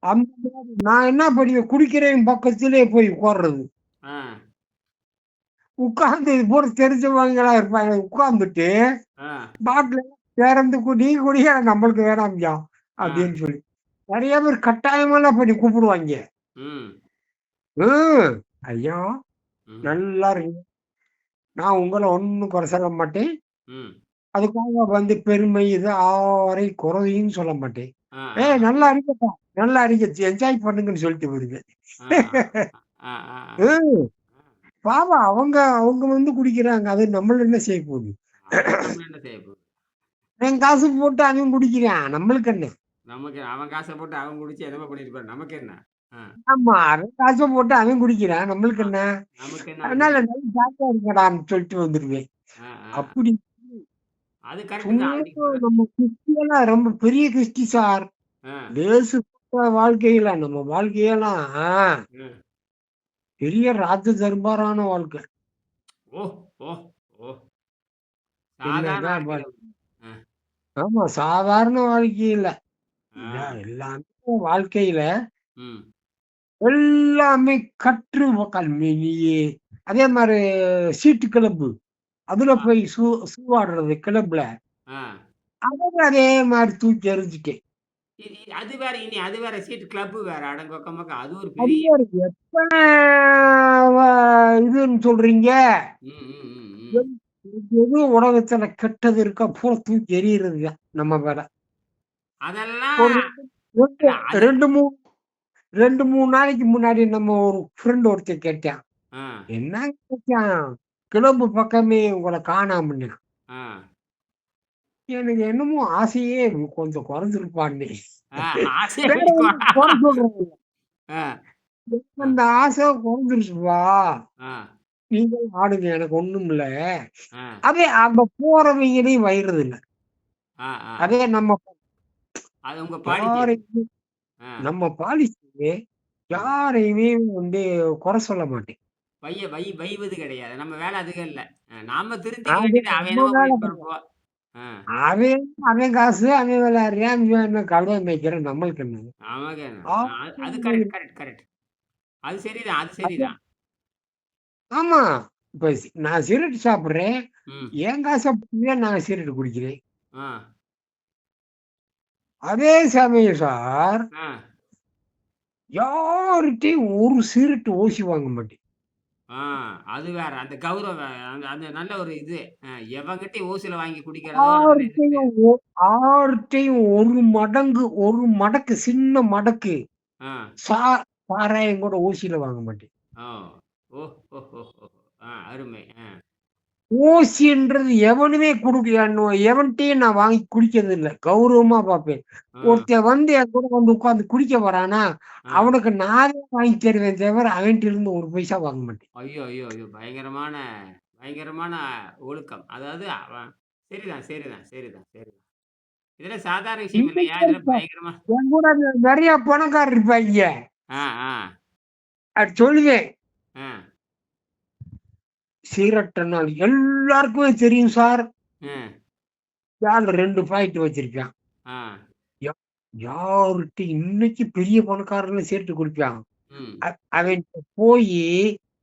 அந்த மாதிரி நான் என்ன பண்ணுவேன், குடிக்கிறவன் பக்கத்திலே போய் உட்கார்றது. ஆ. உட்கார்ந்து இது போல தெரிஞ்சவங்களா இருப்பாங்க. உட்கார்ந்துட்டு ஆ. பாட்டில திறந்து "நீ குடியா நம்மளுக்கு வேணாம்யா" ஆ. அப்படின்னு சொல்லி. நெறைய பேர் கட்டாயமெல்லாம் பண்ணி கூப்பிடுவாய்ங்க. ம். ம். ஐயா! ம். நல்லா இருக்கீங்க. நான் உங்கள ஒண்ணும் குறை சொல்ல மாட்டேன். ம். அதுக்காக வந்து பெருமை இது யாரையும் குறையும் சொல்ல மாட்டேன். ஆ. ஆ. ஆ. நல்லா இருக்கட்டும். நல்லா இருக்கு. என்ஜாய் பண்ணுங்கன்னு சொல்லிட்டு விடுவேன். ஆ. ஆ. ஆ. ஆ. ம். பாவம் அவங்க அவங்க வந்து குடிக்கிறாங்க. அது நம்மள என்ன செய்ய போகுது? அதுக்கு நம்ம என்ன செய்ய போறோம்? அவன் காசு போட்டு அவன் குடிக்கிறான். நம்மளுக்கு என்ன? நமக்கு அவன் காச போட்டு அவன் குடிச்சு என்னமோ பண்ணிட்டு போறான். நமக்கு என்ன? ஆ. ஆமா. அவன் காச போட்டு அவன் குடிக்கிறான். நம்மளுக்கு ஆ. என்ன? நமக்கு என்ன அதனால வந்துச்சு? நல்லா ஜாலியா இருக்கடான்னு சொல்லிட்டு வந்துருவேன். ஆ. ஆ. அப்படி அது கரெக்ட் தான். அது நீங்க சும்மா சொல்றது நம்ம கிறிஸ்டியெல்லாம் ரொம்ப பெரிய கிறிஸ்டி சார். ஆ. தேச வாழ்க்கையில நம்ம வாழ்க்கையெல்லாம் ம். பெரிய ராஜ தர்பாரான வாழ்க்கை. ஓ! ஓ! ஓ! சாதாரண என்னங்க வாழ்க்கையில ஆ. ஆமா. சாதாரண வாழ்க்கை இல்ல. ஆ. எல்லாமே வாழ்க்கையில ம். எல்லாமே கற்று நீயே அதே மாரி சீட்டு கிளப்பு. அதுல ஆ. போய் சூதாடுறது கிளப்ல. ஆ. அதுவும் அதே மாரி தூக்கி எறிஞ்சுட்டேன். அது வேற அது வேற சீட் கிளப் வேற. அடங்கொக்கமக்கா. அது ஒரு அது பெரிய வேற எத்தன வ இதுன்னு சொல்றீங்க? ம். ம். ம். ம். எது எது உலகத்துல கெட்டது இருக்கோ பூரா தூக்கி எறியறது தான் நம்ம வேல. அதெல்லாம் ஒரு 2 இல்ல அது 2, 3 2, 3 நாளைக்கு முன்னாடி நம்ம ஒரு ஃப்ரெண்ட் ஒருத்தன் கேட்டான். ஆ. "என்னங்க மச்சான், கிளப்பு பக்கமே உங்கள காணாமன்னு." ஆ. எனக்கு என்னமோ ஆசையே கொஞ்சம் குறைஞ்சிருப்பான்னே. ஆ. ஆசைய வேற வச்சுக்கோ. ஒண்ணும் குறை சொல்றது இல்ல. ஆ. எனக்கு ஆ. அந்த ஆசை குறைஞ்சிருச்சுப்பா. ஆ. நீங்களும் ஆடுங்க எனக்கு ஒண்ணும் இல்ல. ஆ. அதே அங்க போறவங்களையும் வயிறதில்ல. ஆ. ஆ. அதே நம்ம அது உங்க பாலிசி அது. யாரையுமே ஆ. நம்ம பாலிசியே ம். யாரையுமே வந்து குறை சொல்ல மாட்டேன். வைவது கிடையாது. நம்ம வேலை அதுக இல்ல. நாம திருந்திக்க அது வேண்டியது அவன் நம்ம என்னமோ வேலை பண்ணிட்டு போறான் கிடையாது. போ. ஆ. அவன் அவன் காசு அவன் விளையாடுறான். இவன் என்ன கழுதை மேய்க்கிறான் நம்மளுக்கு என்னது? நமக்கு என்ன? அது ஆ கரெக்ட், கரெக்ட், கரெக்ட். அது சரிதான், அது சரிதான். ஆமா. இப்ப நான் சிகரெட் சாப்பிடுறேன். ம். என் காச போட்டு தான் நான் சிகரெட் குடிக்கிறேன். ஆ. அதே சமயம் சார், ஆ. யார்ட்டயும் ஒரு சிகரெட் ஓசி வாங்க மாட்டேன். ஆ. அது வேற. அந்த கௌரவம் அந்த அந்த நல்ல ஒரு இது. எவன்கிட்டயும் ஓசில வாங்கி குடிக்கிறதோ அதெல்லாம் எதுவும் யார்ட்டயும் கிடையாது. யார்ட்டயும் ஒரு மடங்கு ஒரு மடக்கு சின்ன மடக்கு ஆ. சா சாராயம் கூட ஓசியில வாங்க மாட்டேன். ஓ! ஓஹோஹோஹோ! அருமை. ஓசின்றது எவனுமே எவன்ட்டயும் நான் வாங்கி குடிக்கிறது இல்ல. கௌரவமா பார்ப்பேன். ஆ. ஒருத்தன் வந்து என் கூட வந்து உட்கார்ந்து குடிக்க வரானா, ஆ. அவனுக்கு நான் தான் வாங்கி தருவேன் தவிர, அவன்ட்ட இருந்து ஒரு பைசா வாங்க மாட்டேன். ஐயோ! ஐயோ! ஐயோ! பயங்கரமான பயங்கரமான ஒழுக்கம். அதாவது அவன் சரிதான், சரிதான், சரிதான், சரிதான். இதெல்லாம் சாதாரண விஷயம் இல்லையா? இன்னைக்கும் இதெல்லாம் இருப்பான். பயங்கரமா என் கூட நெறைய பணக்காரர் இருப்பாய்ங்க. ஆ, ஆ, சொல்லுவேன். ஆ, சிகரெட்டுன்னா எல்லாருக்குமே தெரியும் சார். ம், யார்ல 2 பாக்கெட் வச்சிருக்கான். ஆ, யா யாருட்ட இன்னைக்கு பெரிய பணக்காரன்லாம் சிகரெட் குடிப்பான். ம், அவன்ட்ட போயி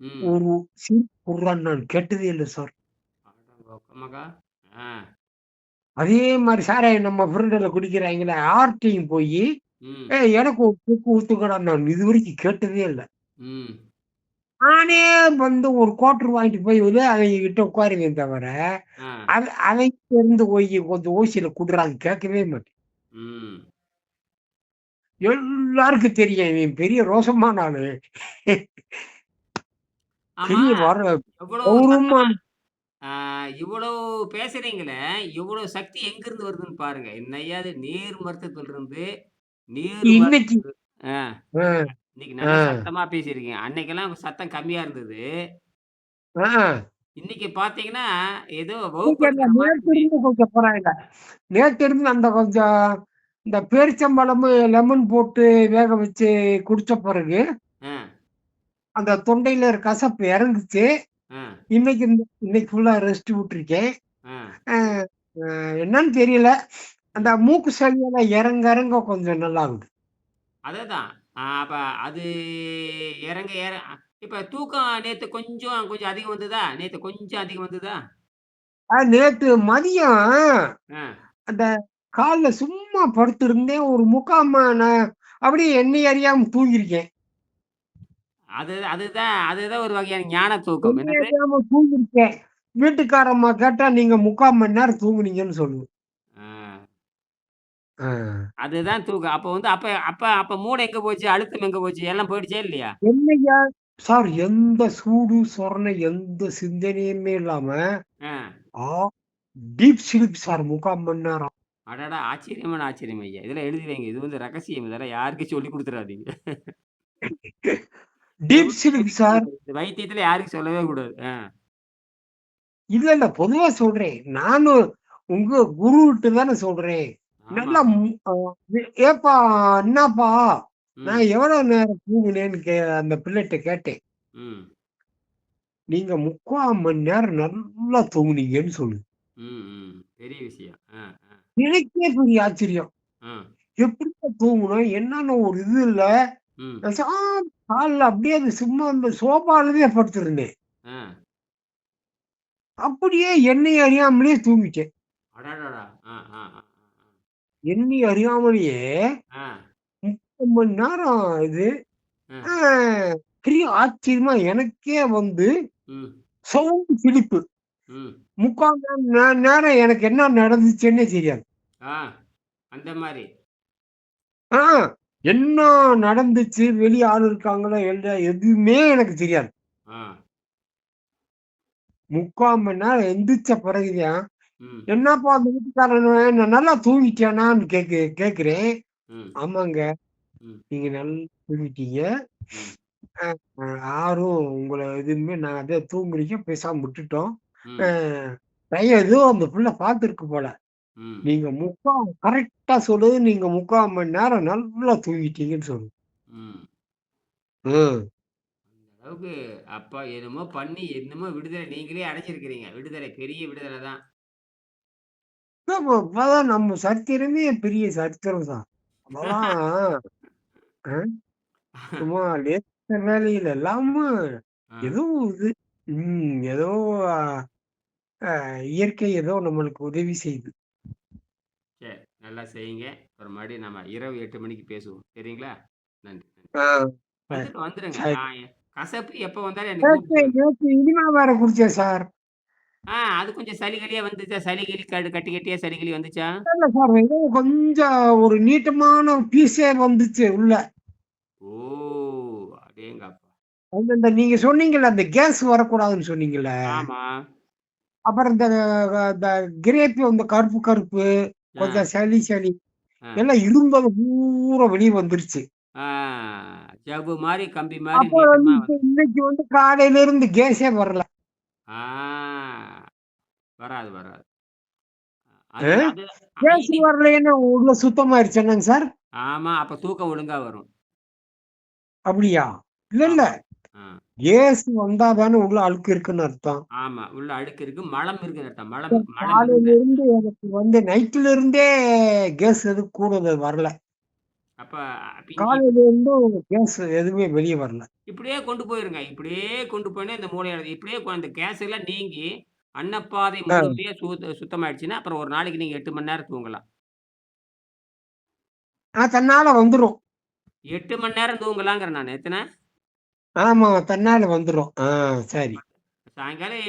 ம். ஒரு சிகரெட் குட்றான்னு நான் கேட்டதே இல்ல சார். அடங்கொக்கமக்கா! ஆ, அதே மாரி சாராயம் நம்ம ஃப்ரெண்டுல குடிக்கிறாய்ங்கல்ல, யார்ட்டயும் போயி, ம், எனக்கு ஒரு சுக்கு ஊத்துக்கடான்னு நான் இதுவரைக்கும் கேட்டதே இல்ல. ம், நானே வந்து ஒரு குவார்டர் வாங்கிட்டு போய் வந்து அவைங்க கிட்ட உட்காருவேன் தவிர, ஆ, அவைங்கிட்ட இருந்து போயி கொஞ்சம் ஓசியில குட்றான்னு கேட்கவே மாட்டேன். ம். எல்லாருக்கும் தெரியும். இவன் பெரிய ரோசமான ஆளு. ஆமா. பெரிய எவ்வளோ கௌரவமா சத்தமா ஆ இவ்வளோ பேசுறீங்களே, இவ்வளோ சக்தி எங்கிருந்து வருதுன்னு பாருங்க. என்னய்யா இது நீர் மருத்துவத்திலிருந்து நீர் இன்னைக்கு மருத்துவ ஆ. அ, இன்னைக்கு ஆ, நல்லா சத்தமா பேசியிருக்கீங்க. அன்னைக்கெல்லாம் சத்தம் கம்மியா இருந்தது. ஆ. இன்னைக்கு பார்த்தீங்கன்னா, ஏதோ இன்னைக்கு அந்த வகுப்படுத்துற மாரி நேத்து இருந்து கொஞ்சம் பரவாயில்ல. நேத்து இருந்து அந்த கொஞ்சம் இந்த பேரிச்சம்பழமும், லெமன் போட்டு வேக வச்சு குடிச்ச பிறகு, ஆ, அந்த தொண்டையில இருக்க கசப்பு இறங்குச்சு. ஆ, இன்னைக்கு ஃபுல்லா ரெஸ்ட் விட்டுருக்கேன். ஆ. அ என்னன்னு தெரியல. அந்த ம். மூக்கு சளியெல்லாம் இறங்க இறங்க கொஞ்சம் நல்லாகுது. அதேதான். அப்ப அது இறங்க இப்ப தூக்கம் நேத்து கொஞ்சம் கொஞ்சம் அதிகம் வந்ததா? நேத்து கொஞ்சம் அதிகம் வந்ததா? நேத்து மதியம் அ. அந்த கால்ல சும்மா படுத்திருந்தேன். ஒரு 3/4 அப்படியே என்னைய அறியாம தூங்கியிருக்கேன். அதுதான் ஒரு வகையான ஞான தூக்கம். என்னைய என்னது? அறியாம தூங்கியிருக்கேன். வீட்டுக்காரம்மா கேட்டா, "நீங்க 3/4 மணி நேரம் தூங்குனீங்கன்னு" சொல்லுவேன். ஆ. ஆ. அதுதான் தூக்கம். அப்ப வந்து அப்ப அப்ப அப்ப மூளை எங்க போச்சு? அழுத்தம் எங்க போச்சு? எல்லாம் போயிடுச்சா இல்லையா? என்னய்யா சார் எந்த சூடு, சொரணை எந்த சிந்தனையுமே இல்லாம, ஆ. ஆ டீப் ஸ்லீப் சார் 3/4 மணி நேரம். அடடா! ஆச்சரியமான ஆச்சரியம் ஐயா. இதெல்லாம் எழுதி வைங்க. இது வந்து ரகசியம். இதெல்லாம் யாருக்கும் சொல்லிக் குடுத்துறாதீங்க. இத டீப் மட்டும் ஸ்லீப் எழுதி சார். வச்சுக்கோங்க. இந்த வைத்தியத்துல யாருக்கும் சொல்லவே கூடாது. இல்ல, இல்ல. பொதுவா சொல்றேன். நானும் உங்க குருவிட்ட தானே சொல்றேன். ஆமா. நல்லா "ஏப்பா என்னாப்பா, நான் ம். எவ்வளோ நேரம் தூங்குனேன்னு" அந்த பிள்ளைட்ட கேட்டேன். ம். "நீங்க 3/4 மணி நேரம் நல்லா தூங்குனீங்கன்னு" சொல்லுது. ம். ம். பெரிய விஷயம். எனக்கே பெரிய ஆச்சரியம். அ. எப்படிப்பா தூங்குனோம்? என்னன்னு ஒரு இது இல்ல. ம். பேசாம கால்ல அப்படியே அது சும்மா அந்த சோபாலயே படுத்திருந்தேன். அ. அப்படியே என்னைய அறியாமலே தூங்கிட்டேன். அடடடா! அ, அ, அ, என்னைய அறியாமலேயே அ, 30 மணி நேரம் இது. அ, ஆ பெரிய ஆச்சரியமா எனக்கே வந்து ம், சவுண்ட் சிலிப்பு. ம். 3/4 நேரம் எனக்கு என்ன நடந்துச்சுன்னே தெரியாது. ஆ, அந்த மாரி. ஆ என்ன நடந்துச்சு? வெளிய ஆள் இருக்காங்களா? எதுவுமே எனக்கு தெரியாது. ஆ, 3/4 மணி நேரம் எந்திரிச்ச பிறகுதான், ம், "என்னப்பா அந்த வீட்டுக்காரன் என்ன நல்லா தூங்கிட்டியானான்னு?" கேட்கிறேன். ம், "ஆமாங்க. ம், நீங்க நல்லா தூங்கிட்டீங்க. ம், அ அ யாரும் உங்கள எதுவுமே நான் அத தூங்குறீங்க பேசாம விட்டுட்டோம். அ ம், பையன் ஏதோ அந்த புள்ள பார்த்துருக்கு போல. ம், நீங்க கரெக்ட்டா சொல்லுது. நீங்க 3/4 மணி நேரம் நல்லா தூங்கிட்டீங்கன்னு" சொல்லுது. ம். ம். அளவுக்கு அப்பா என்னமோ பண்ணி என்னமோ விடுதலை நீங்களே அடைஞ்சிருக்கிறீங்க. விடுதலை பெரிய விடுதலை தான். அப்பதான் நம்ம சரித்திரமே பெரிய சரித்திரம் தான். அதெல்லாம் சும்மா லேச வேலையில இல்லாம ஆ, ஏதோ இது. ஏதோ அ அ இயற்கை ஏதோ நம்மளுக்கு உதவி செய்யுது. சரி. நல்லா செய்யுங்க. அப்புறம் மறுபடியும் நம்ம இரவு 8 மணிக்கு பேசுவோம். சரிங்களா? நன்றி, நன்றி. ஆ சரி, வந்துருங்க. சரி. கசப்பு எப்ப வந்தாலும் என்ன நேத்து கூப்பிட்டுருங்க. நேத்து இனிமா வேற குடிச்சேன் சார். அது கொஞ்சம் சளி கிளியா வந்துச்சா? சளி கிளி கட்டி கட்டியா சளி கிளி வந்துச்சா? இல்ல சார் ஏதோ கொஞ்சம் ஒரு நீட்டமான பீஸே வந்துச்சு உள்ள. ஓ! அடேங்கப்பா! அந்த இந்த நீங்க சொன்னீங்கல்ல, அந்த கேஸ் வரக்கூடாதுன்னு சொன்னீங்கல்ல. ஆமா. அப்புறம் இந்த கிரேப் வந்து கருப்பு கருப்பு, ஆ, கொஞ்சம் சளி சளி ஆ, எல்லாம் இருந்தது பூரா வெளிய வந்துருச்சு. ஆ. ஜவ்வு மாரி, கம்பி மாரி அப்ப வந்து நீட்டமா இப்ப இன்னைக்கு வந்து காலையில இருந்து கேஸே வரல. ஆ வராது, வராது. அ அது அது கேஸ் இது வரலைன்னா உள்ள சுத்தமாயிருச்சு என்னங்க சார்? ஆமா. அப்ப தூக்கம் ஒழுங்கா வரும். அப்படியா? இல்ல, இல்ல. ஆமா. ஆ, கேஸ் வந்தா தானே உள்ள அழுக்கு இருக்குன்னு அர்த்தம். ஆமா. உள்ள அழுக்கு இருக்கு. மலம் இருக்குன்னு அர்த்தம். மலம் சார் மலம் காலையில இருந்தா இருந்து எனக்கு வந்து நைட்ல இருந்தே கேஸ் எதுவும் கூடுதல் வரல. அப்ப அப்ப காலையில இருந்தும் கேஸ் எதுவுமே வெளிய வரல. இப்படியே கொண்டு போயிருங்க. இப்படியே கொண்டு போனா இந்த மூளையோட இப்படியே அந்த கேஸ் எல்லாம் நீங்கி, அன்னப்பாதை ஆ. முழுமையா சுத்தமாயிடுச்சுன்னா, அப்புறம் ஒரு நாளைக்கு நீங்க 8 மணி நேரம் தூங்கலாம். தன்னால வந்துரும். 8 மணி நேரம் தூங்கலாங்கிறேன் நானு. எத்தன? ஆமா, தன்னால வந்துரும். சரி. சாயங்காலம்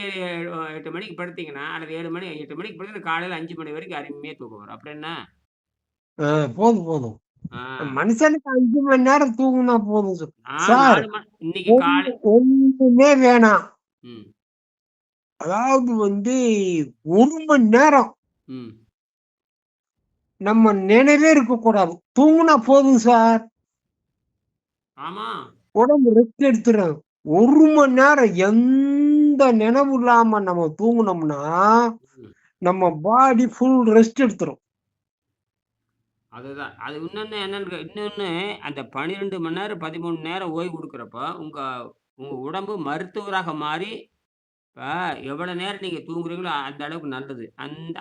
8 மணிக்கு படுத்தீங்கன்னா, அல்லது 7 மணி 8 மணிக்கு படுத்தீங்கன்னா, காலையில 5 மணி வரைக்கும் அருமையா தூக்கம் வரும். அப்புறம் என்ன? ஆ போதும், போதும். ஆ மனுஷனுக்கு 5 மணி நேரம் தூங்குனா போதும் நான் சார். 4 இன்னைக்கு ஒண்ணுமே வேணாம். ம், அதாவது வந்து 1 மணி நேரம் ம். நம்ம நினைவே இருக்கக்கூடாது. தூங்குனா போதும் சார். ஆமா. உடம்பு ரெஸ்ட் எடுத்துரும். 1 மணி நேரம் எந்த நினைவும் இல்லாம நம்ம தூங்குனோம்னா, ம். நம்ம பாடி ஃபுல் ரெஸ்ட் எடுத்துரும். அதுதான். அது இன்னொன்னு என்னன்னு இன்னொன்னு அந்த 12 மணி நேரம், 13 நேரம் ஓய்வு குடுக்குறப்போ, உங்க உங்க உடம்பு மருத்துவராக மாறி, இப்ப எவ்வளோ நேரம் நீங்க தூங்குறீங்களோ, அந்த அளவுக்கு நல்லது.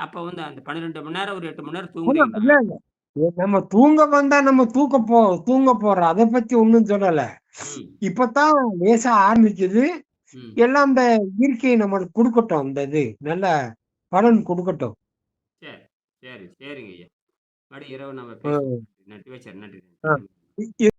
அப்ப வந்து அந்த 12 மணி நேரம், ஒரு 8 மணி நேரம் இல்ல, தூங்குறீங்கன்னா இல்ல. நம்ம தூங்க வந்தா நம்ம தூங்க போறோம். அத பத்தி ஒண்ணும் சொல்லல. ம். இப்பத்தான் லேசா ஆரம்பிக்குது. ம். எல்லாம் இந்த இயற்கை நம்மளுக்கு குடுக்கட்டும். அந்த இது. நல்ல பலன் குடுக்கட்டும். சரி. சரி. சரிங்க ஐயா. மறுபடியும் இரவு நம்ம பேசுவோம். ம். நன்றி. வச்சர்றேன். நன்றி. ஆ. நன்றி. இ